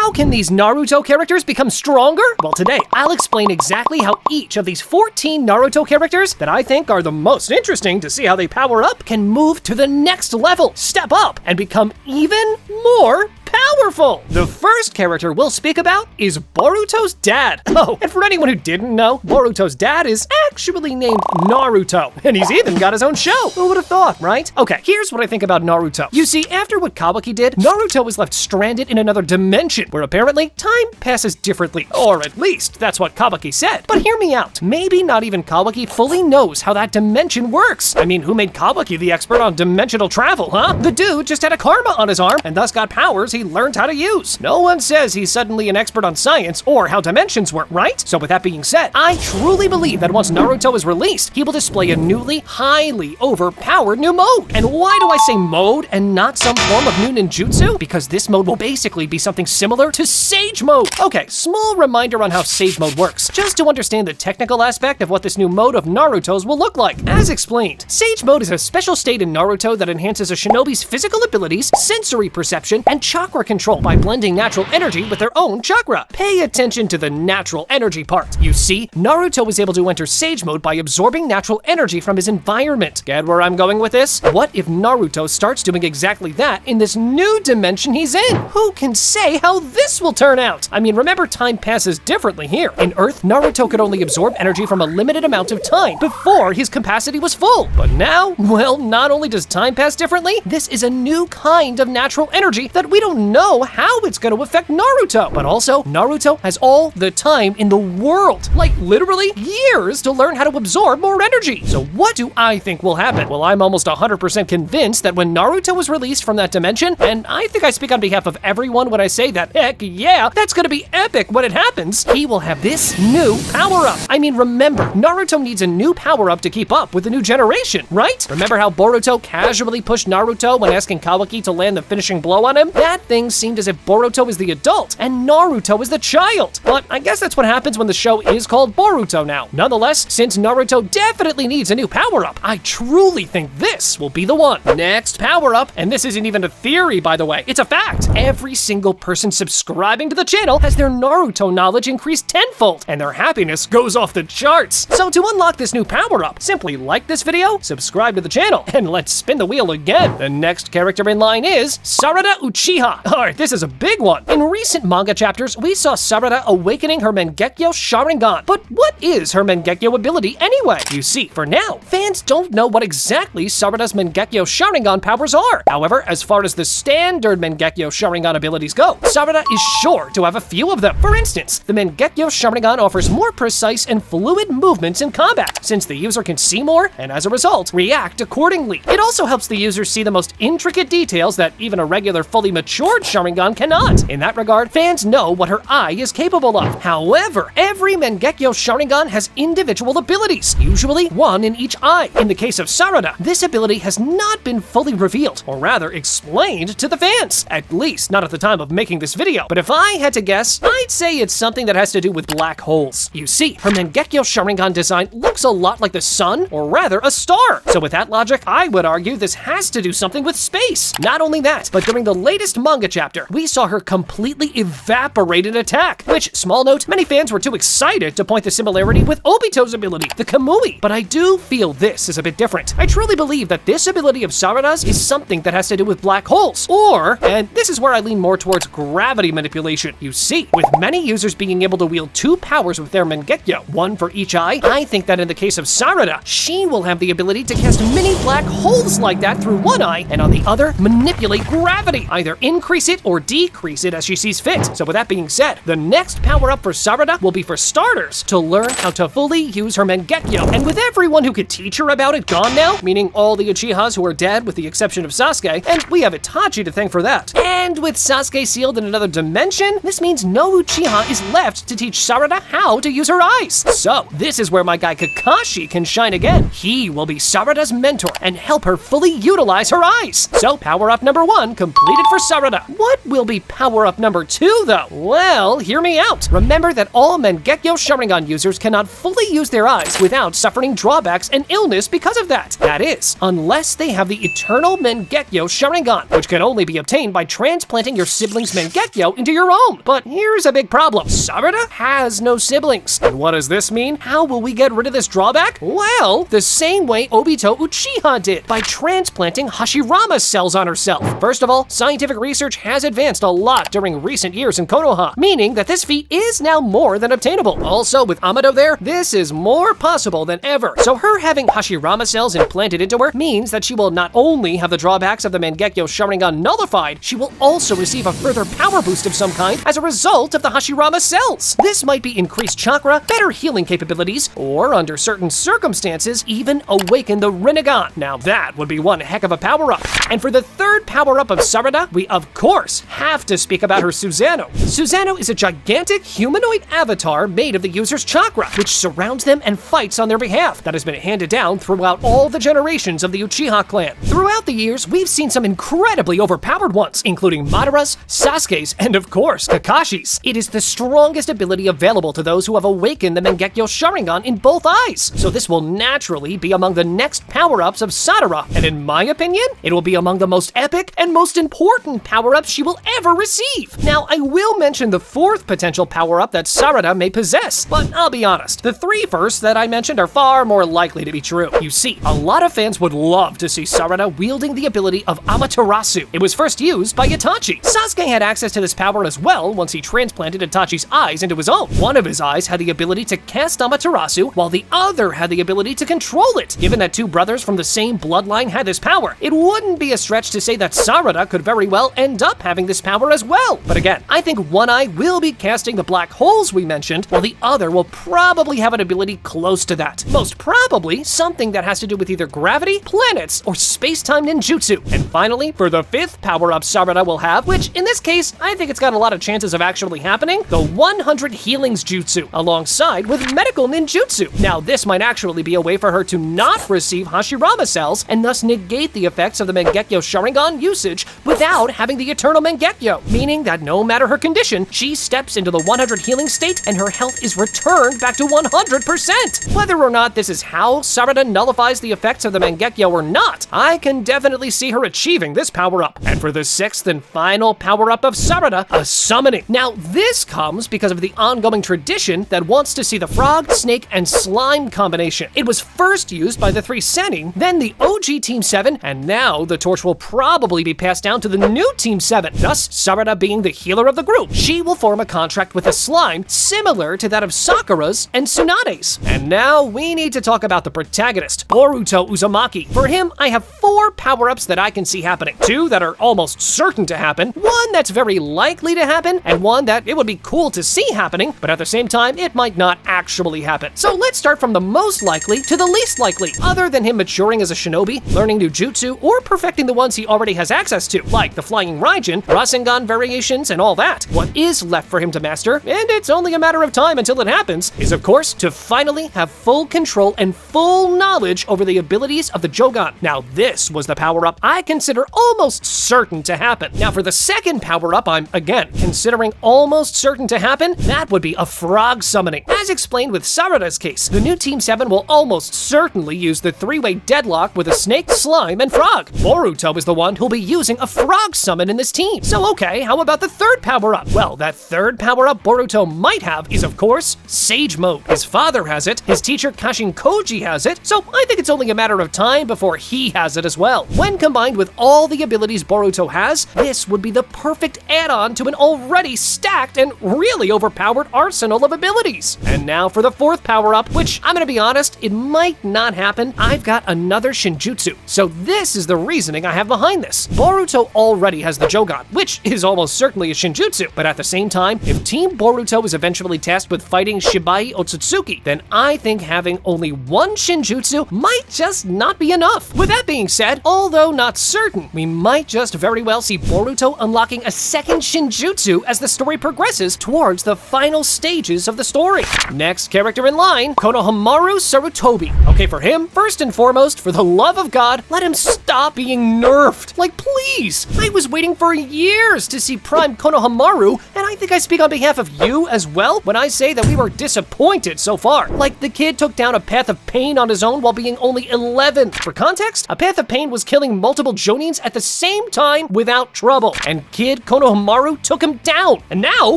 how can these Naruto characters become stronger? Well, today I'll explain exactly how each of these 14 Naruto characters that I think are the most interesting to see how they power up can move to the next level, step up, and become even more powerful. The first character we'll speak about is Boruto's dad. Oh, and for anyone who didn't know, Boruto's dad is actually named Naruto, and he's even got his own show. Who would have thought, right? Okay, here's what I think about Naruto. You see, after what Kawaki did, Naruto was left stranded in another dimension where apparently time passes differently, or at least that's what Kawaki said. But hear me out. Maybe not even Kawaki fully knows how that dimension works. I mean, who made Kawaki the expert on dimensional travel, huh? The dude just had a karma on his arm and thus got powers he learned how to use. No one says he's suddenly an expert on science or how dimensions work, right? So with that being said, I truly believe that once Naruto is released, he will display a newly, highly overpowered new mode. And why do I say mode and not some form of new ninjutsu? Because this mode will basically be something similar to Sage Mode. Okay, small reminder on how Sage Mode works, just to understand the technical aspect of what this new mode of Naruto's will look like. As explained, Sage Mode is a special state in Naruto that enhances a shinobi's physical abilities, sensory perception, and chakra control by blending natural energy with their own chakra. Pay attention to the natural energy part. You see, Naruto was able to enter Sage Mode by absorbing natural energy from his environment. Get where I'm going with this? What if Naruto starts doing exactly that in this new dimension he's in? Who can say how this will turn out? I mean, remember time passes differently here. In Earth, Naruto could only absorb energy from a limited amount of time before his capacity was full. But now, well, not only does time pass differently, this is a new kind of natural energy that we don't know how it's going to affect Naruto. But also, Naruto has all the time in the world, like literally years, to learn how to absorb more energy. So what do I think will happen? Well, I'm almost 100% convinced that when Naruto is released from that dimension, and I think I speak on behalf of everyone when I say that, heck yeah, that's going to be epic when it happens, he will have this new power-up. I mean, remember, Naruto needs a new power-up to keep up with the new generation, right? Remember how Boruto casually pushed Naruto when asking Kawaki to land the finishing blow on him? That thing seemed as if Boruto is the adult and Naruto is the child. But I guess that's what happens when the show is called Boruto now. Nonetheless, since Naruto definitely needs a new power-up, I truly think this will be the one. Next power-up, and this isn't even a theory, by the way, it's a fact. Every single person subscribing to the channel has their Naruto knowledge increased tenfold, and their happiness goes off the charts. So to unlock this new power-up, simply like this video, subscribe to the channel, and let's spin the wheel again. The next character in line is Sarida Uchiha. Alright, this is a big one. In recent manga chapters, we saw Sarida awakening her Mangekyo Sharingan. But what is her Mangekyo ability anyway? You see, for now, fans don't know what exactly Sarida's Mangekyo Sharingan powers are. However, as far as the standard Mangekyo Sharingan abilities go, Sarida is sure to have a few of them. For instance, the Mangekyo Sharingan offers more precise and fluid movements in combat, since the user can see more and as a result, react accordingly. It also helps the user see the most intricate details that even a regular fully matured Sharingan cannot. In that regard, fans know what her eye is capable of. However, every Mangekyo Sharingan has individual abilities, usually one in each eye. In the case of Sarida, this ability has not been fully revealed, or rather explained to the fans, at least not at the time of making this video. But if I had to guess, I'd say it's something that has to do with black holes. You see, her Mangekyo Sharingan design looks a lot like the sun, or rather a star. So with that logic, I would argue this has to do something with space. Not only that, but during the latest manga chapter, we saw her completely evaporate an attack, which, small note, many fans were too excited to point the similarity with Obito's ability, the Kamui. But I do feel this is a bit different. I truly believe that this ability of Sarida's is something that has to do with black holes, or, and this is where I lean more towards gravity manipulation. You see, with many users being able to wield two powers with their Mangekyo, one for each eye, I think that in the case of Sarida, she will have the ability to cast mini black holes like that through one eye, and on the other, manipulate gravity, either increase it or decrease it as she sees fit. So with that being said, the next power-up for Sarida will be, for starters, to learn how to fully use her Mangekyo. And with everyone who could teach her about it gone now, meaning all the Uchihas who are dead with the exception of Sasuke, and we have Itachi to thank for that. And with Sasuke sealed in another dimension, this means no Uchiha is left to teach Sarida how to use her eyes. So this is where my guy Kakashi can shine again. He will be Sarida's mentor and help her fully utilize her eyes. So power-up number one completed for Sarida. Sarida. What will be power-up number 2, though? Well, hear me out. Remember that all Mangekyo Sharingan users cannot fully use their eyes without suffering drawbacks and illness because of that. That is, unless they have the Eternal Mangekyo Sharingan, which can only be obtained by transplanting your sibling's Mangekyo into your own. But here's a big problem. Sarida has no siblings. And what does this mean? How will we get rid of this drawback? Well, the same way Obito Uchiha did, by transplanting Hashirama cells on herself. First of all, scientific research has advanced a lot during recent years in Konoha, meaning that this feat is now more than obtainable. Also, with Amado there, this is more possible than ever. So her having Hashirama cells implanted into her means that she will not only have the drawbacks of the Mangekyo Sharingan nullified, she will also receive a further power boost of some kind as a result of the Hashirama cells. This might be increased chakra, better healing capabilities, or under certain circumstances, even awaken the Rinnegan. Now that would be one heck of a power-up. And for the third power-up of Sarida, we of course have to speak about her Susanoo. Susanoo is a gigantic humanoid avatar made of the user's chakra, which surrounds them and fights on their behalf. That has been handed down throughout all the generations of the Uchiha clan. Throughout the years, we've seen some incredibly overpowered ones, including Madara's, Sasuke's, and of course, Kakashi's. It is the strongest ability available to those who have awakened the Mangekyo Sharingan in both eyes, so this will naturally be among the next power-ups of Sarada, and in my opinion, it will be among the most epic and most important power-ups she will ever receive. Now, I will mention the fourth potential power-up that Sarada may possess, but I'll be honest, the three first that I mentioned are far more likely to be true. You see, a lot of fans would love to see Sarada wielding the ability of Amaterasu. It was first used by Itachi. Sasuke had access to this power as well once he transplanted Itachi's eyes into his own. One of his eyes had the ability to cast Amaterasu, while the other had the ability to control it. Given that two brothers from the same bloodline had this power, it wouldn't be a stretch to say that Sarada could very well end up having this power as well. But again, I think one eye will be casting the black holes we mentioned, while the other will probably have an ability close to that. Most probably something that has to do with either gravity, planets, or space-time ninjutsu. And finally, for the fifth power-up Sarada will have, which in this case, I think it's got a lot of chances of actually happening, the 100 Healings Jutsu, alongside with Medical Ninjutsu. Now, this might actually be a way for her to not receive Hashirama cells, and thus negate the effects of the Mangekyo Sharingan usage without having the Eternal Mangekyo, meaning that no matter her condition, she steps into the 100 healing state and her health is returned back to 100%. Whether or not this is how Sarada nullifies the effects of the Mangekyo or not, I can definitely see her achieving this power-up. And for the sixth and final power-up of Sarada, a summoning. Now, this comes because of the ongoing tradition that wants to see the frog, snake, and slime combination. It was first used by the three Sennin, then the OG Team 7, and now the torch will probably be passed down to the new Team 7, thus Sarada being the healer of the group. She will form a contract with a slime similar to that of Sakura's and Tsunade's. And now we need to talk about the protagonist, Boruto Uzumaki. For him, I have 4 power-ups that I can see happening. 2 that are almost certain to happen, 1 that's very likely to happen, and 1 that it would be cool to see happening, but at the same time, it might not actually happen. So let's start from the most likely to the least likely. Other than him maturing as a shinobi, learning new jutsu, or perfecting the ones he already has access to, like the Flying Raijin, Rasengan variations, and all that, what is left for him to master, and it's only a matter of time until it happens, is of course to finally have full control and full knowledge over the abilities of the Jogan. Now this was the power-up I consider almost certain to happen. Now for the second power-up I'm, again, considering almost certain to happen, that would be a frog summoning. As explained with Sarada's case, the new Team 7 will almost certainly use the 3-way deadlock with a snake, slime, and frog. Boruto is the one who'll be using a frog summon in this team. So okay, how about the third power-up? Well, that third power-up Boruto might have is, of course, Sage Mode. His father has it, his teacher Kashin Koji has it, so I think it's only a matter of time before he has it as well. When combined with all the abilities Boruto has, this would be the perfect add-on to an already stacked and really overpowered arsenal of abilities. And now for the fourth power-up, which I'm gonna be honest, it might not happen. I've got another Shinjutsu. So this is the reasoning I have behind this. Boruto already has the Jogan, which is almost certainly a Shinjutsu, but at the same time, if Team Boruto is eventually tasked with fighting Shibai Otsutsuki, then I think having only one Shinjutsu might just not be enough. With that being said, although not certain, we might just very well see Boruto unlocking a second Shinjutsu as the story progresses towards the final stages of the story. Next character in line, Konohamaru Sarutobi. Okay, for him, first and foremost, for the love of God, let him stop being nerfed. Like, please! I was waiting for years to see Prime Konohamaru, and I think I speak on behalf of you as well when I say that we were disappointed so far. Like, the kid took down a Path of Pain on his own while being only 11. For context, a Path of Pain was killing multiple Jonins at the same time without trouble, and Kid Konohamaru took him down. And now,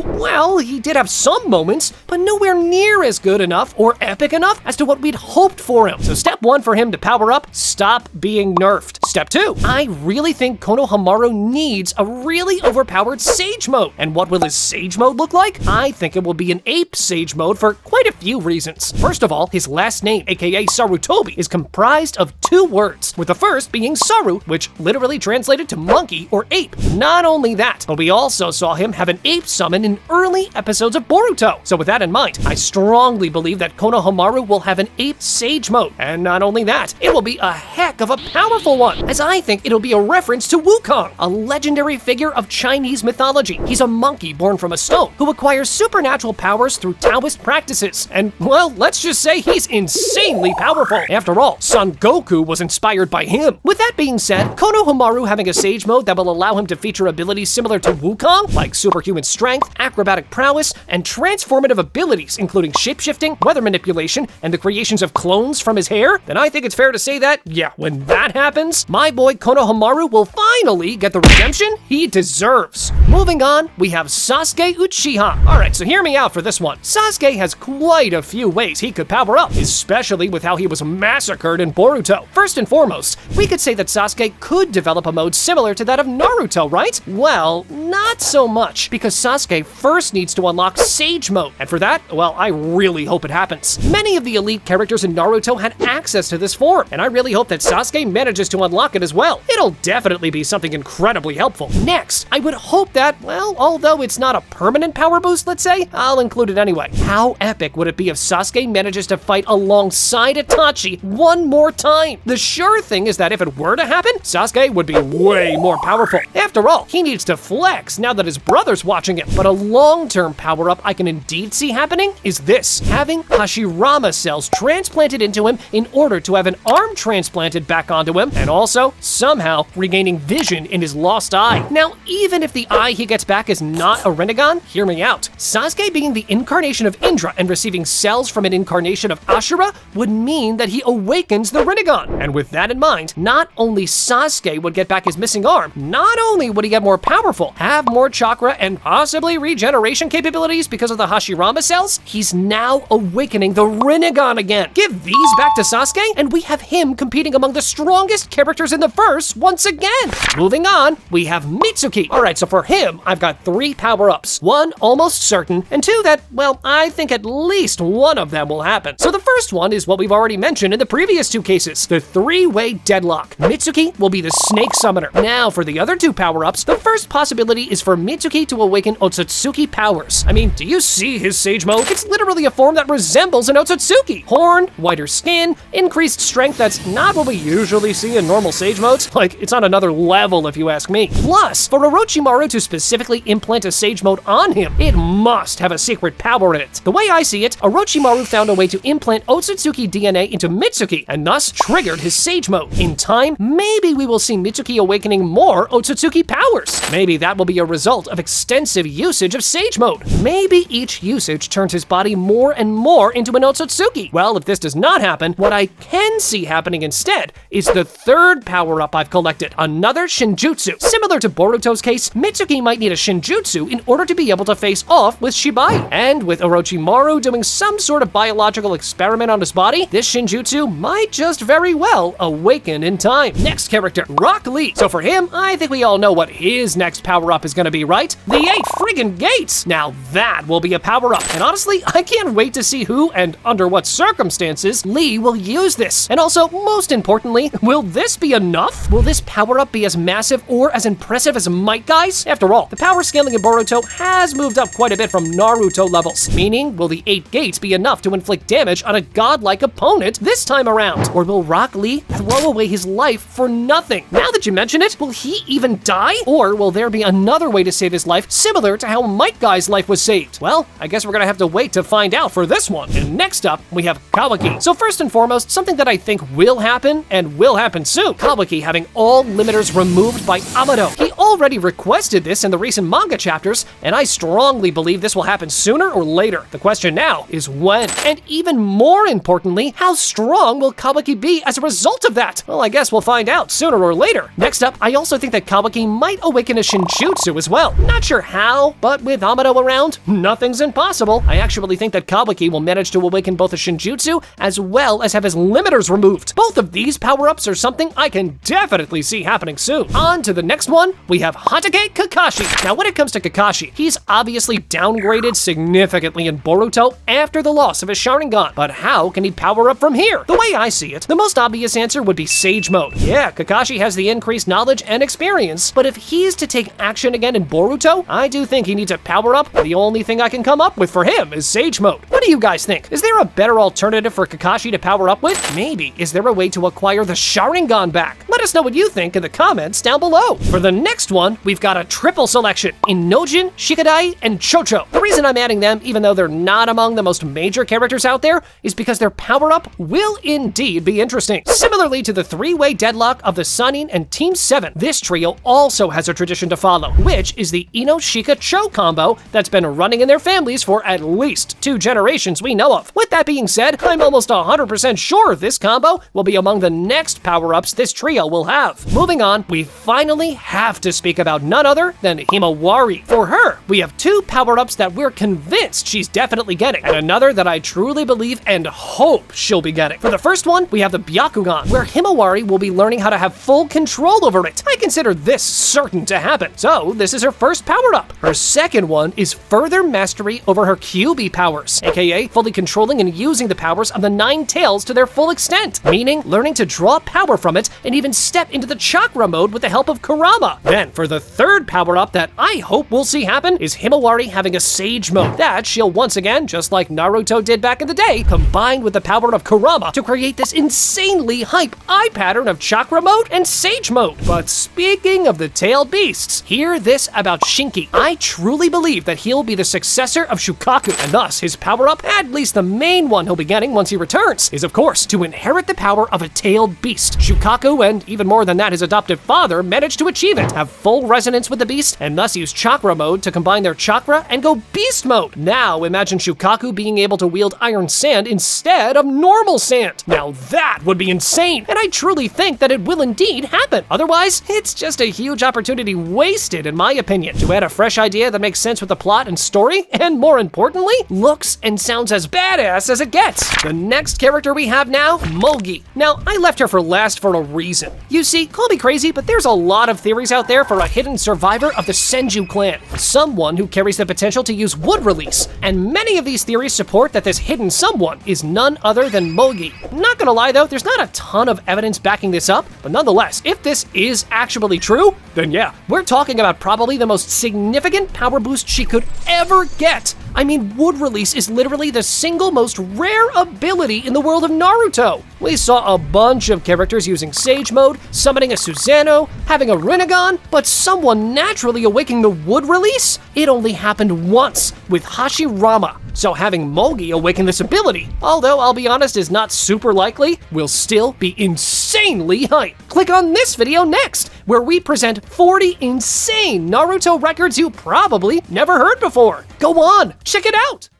well, he did have some moments, but nowhere near as good enough or epic enough as to what we'd hoped for him. So step 1 for him to power up, stop being nerfed. Step 2, I really think Konohamaru needs a really overpowered Sage mode. And what will his Sage mode look like? I think it will be an Ape Sage mode for quite a few reasons. First of all, his last name, aka Sarutobi, is comprised of 2 words, with the first being Saru, which literally translated to monkey or ape. Not only that, but we also saw him have an ape summon in early episodes of Boruto. So with that in mind, I strongly believe that Konohamaru will have an Ape Sage mode. And not only that, it will be a heck of a powerful one, as I think it'll be a reference to Wukong, a legendary figure of Chinese mythology. He's a monkey born from a stone who acquires supernatural powers through Taoist practices. And, well, let's just say he's insanely powerful. After all, Son Goku was inspired by him. With that being said, Konohamaru having a Sage mode that will allow him to feature abilities similar to Wukong, like superhuman strength, acrobatic prowess, and transformative abilities, including shapeshifting, weather manipulation, and the creations of clones from his hair, then I think it's fair to say that, yeah, when that happens, my boy Konohamaru will finally get the redemption he deserves. Moving on, we have Sasuke Uchiha. Alright, so hear me out for this one. Sasuke has quite a few ways he could power up, especially with how he was massacred in Boruto. First and foremost, we could say that Sasuke could develop a mode similar to that of Naruto, right? Well, not so much, because Sasuke first needs to unlock Sage mode, and for that, well, I really hope it happens. Many of the elite characters in Naruto had access to this form, and I really hope that Sasuke manages to unlock it as well. It'll definitely be something incredibly helpful. Next, I would hope that, well, although it's not a permanent power boost, let's say, I'll include it anyway. How epic would it be if Sasuke manages to fight alongside Itachi one more time? The sure thing is that if it were to happen, Sasuke would be way more powerful. After all, he needs to flex now that his brother's watching him. But a long-term power-up I can indeed see happening is this: having Hashirama cells transplanted into him in order to have an arm transplanted back onto him, and also, somehow, regaining vision in his lost eye. Now, even if the eye he gets back is not a Rinnegan, hear me out. Sasuke being the incarnation of Indra and receiving cells from an incarnation of Ashura would mean that he awakens the Rinnegan. And with that in mind, not only Sasuke would get back his missing arm, not only would he get more powerful, have more chakra, and possibly regeneration capabilities because of the Hashirama cells, he's now awakening the Rinnegan again. Give these back to Sasuke, and we have him competing among the strongest characters in the verse once again. Moving on, we have Mitsuki. Alright, so for him, I've got 3 power-ups. 1 almost certain, and 2 that, well, I think at least one of them will happen. So the first one is what we've already mentioned in the previous 2 cases, the 3-way deadlock. Mitsuki will be the Snake Summoner. Now, for the other 2 power-ups, the first possibility is for Mitsuki to awaken Otsutsuki powers. I mean, do you see his Sage mode? It's literally a form that resembles an Otsutsuki. Horn, whiter skin, increased strength that's not what we usually see in normal Sage modes. Like, it's on another level if you ask me. Plus, for Orochimaru to specifically implant a Sage mode on him, it must have a secret power in it. The way I see it, Orochimaru found a way to implant Otsutsuki DNA into Mitsuki, and thus triggered his Sage mode. In time, maybe we will see Mitsuki awakening more Otsutsuki powers. Maybe that will be a result of extensive usage of Sage mode. Maybe each usage turns his body more and more into an Otsutsuki. Well, if this does not happen, what I can see happening instead is the 3rd power-up I've collected, another Shinjutsu. Similar to Boruto's case, Mitsuki might need a Shinjutsu in order to be able to face off with Shibai. And with Orochimaru doing some sort of biological experiment on his body, this Shinjutsu might just very well awaken in time. Next character, Rock Lee. So for him, I think we all know what his next power-up is gonna be, right? The 8 friggin' gates! Now that will be a power-up, and honestly, I can't wait to see who and under what circumstances Lee will use this. And also, most importantly, will this be enough? Will this power-up be as massive or as impressive as Might Guys? After all, the power scaling in Boruto has moved up quite a bit from Naruto levels, meaning will the 8 gates be enough to inflict damage on a godlike opponent this time around? Or will Rock Lee throw away his life for nothing? Now that you mention it, will he even die? Or will there be another way to save his life similar to how Might Guy's life was saved? Well, I guess we're gonna have to wait wait to find out for this one. And next up, we have Kawaki. So first and foremost, something that I think will happen, and will happen soon. Kawaki having all limiters removed by Amado. He already requested this in the recent manga chapters, and I strongly believe this will happen sooner or later. The question now is when. And even more importantly, how strong will Kawaki be as a result of that? Well, I guess we'll find out sooner or later. Next up, I also think that Kawaki might awaken a Shinjutsu as well. Not sure how, but with Amado around, nothing's impossible. I actually think that Kawaki will manage to awaken both a Shinjutsu as well as have his limiters removed. Both of these power-ups are something I can definitely see happening soon. On to the next one, we have Hatake Kakashi. Now when it comes to Kakashi, he's obviously downgraded significantly in Boruto after the loss of his Sharingan. But how can he power up from here? The way I see it, the most obvious answer would be Sage Mode. Yeah, Kakashi has the increased knowledge and experience, but if he's to take action again in Boruto, I do think he needs a power up. The only thing I can come up with for him is Sage Mode. What do you guys think? Is there a better alternative for Kakashi to power up with? Maybe is there a way to acquire the Sharingan back? Let us know what you think in the comments down below. For the next one, we've got a triple selection in Nojin, Shikadai, and Chocho. The reason I'm adding them, even though they're not among the most major characters out there, is because their power up will indeed be interesting. Similarly to the three-way deadlock of the Sannin and Team 7, this trio also has a tradition to follow, which is the Ino-Shika-Cho combo that's been running in their families for at least 2 generations we know of. With that being said, I'm almost 100% sure this combo will be among the next power-ups this trio will have. Moving on, we finally have to speak about none other than Himawari. For her, we have 2 power-ups that we're convinced she's definitely getting, and another that I truly believe and hope she'll be getting. For the first one, we have the Byakugan, where Himawari will be learning how to have full control over it. I consider this certain to happen, so this is her first power-up. Her second one is further mastery over her QB powers, aka fully controlling and using the powers of the 9 tails to their full extent, meaning learning to draw power from it and even step into the chakra mode with the help of Kurama. Then, for the third power-up that I hope we'll see happen is Himawari having a Sage Mode that she'll once again, just like Naruto did back in the day, combine with the power of Kurama to create this insanely hype eye pattern of chakra mode and Sage Mode. But speaking of the tailed beasts, hear this about Shinki. I truly believe that he'll be the successor of Shukaku, and thus his power-up, at least the main one he'll be getting once he returns, is of course to inherit the power of a tailed beast. Shukaku, and even more than that, his adoptive father, managed to achieve it, have full resonance with the beast, and thus use chakra mode to combine their chakra and go beast mode. Now imagine Shukaku being able to wield iron sand instead of normal sand. Now that would be insane, and I truly think that it will indeed happen. Otherwise, it's just a huge opportunity wasted in my opinion, to add a fresh idea that makes sense with the plot and story, and more importantly, looks and sounds as badass as it gets. The next character we have now, Mogi. Now, I left her for last for a reason. You see, call me crazy, but there's a lot of theories out there for a hidden survivor of the Senju clan, someone who carries the potential to use wood release, and many of these theories support that this hidden someone is none other than Mogi. Not gonna lie though, there's not a ton of evidence backing this up, but nonetheless, if this is actually true, then yeah, we're talking about probably the most significant power boost she could ever get. I mean, wood release is literally the single most rare ability in the world of Naruto. We saw a bunch of characters using Sage Mode, summoning a Susanoo, having a Rinnegan, but someone naturally awakening the wood release? It only happened once, with Hashirama. So having Mogi awaken this ability, although I'll be honest is not super likely, will still be insanely hype. Click on this video next, where we present 40 insane Naruto records you probably never heard before. Go on, check it out!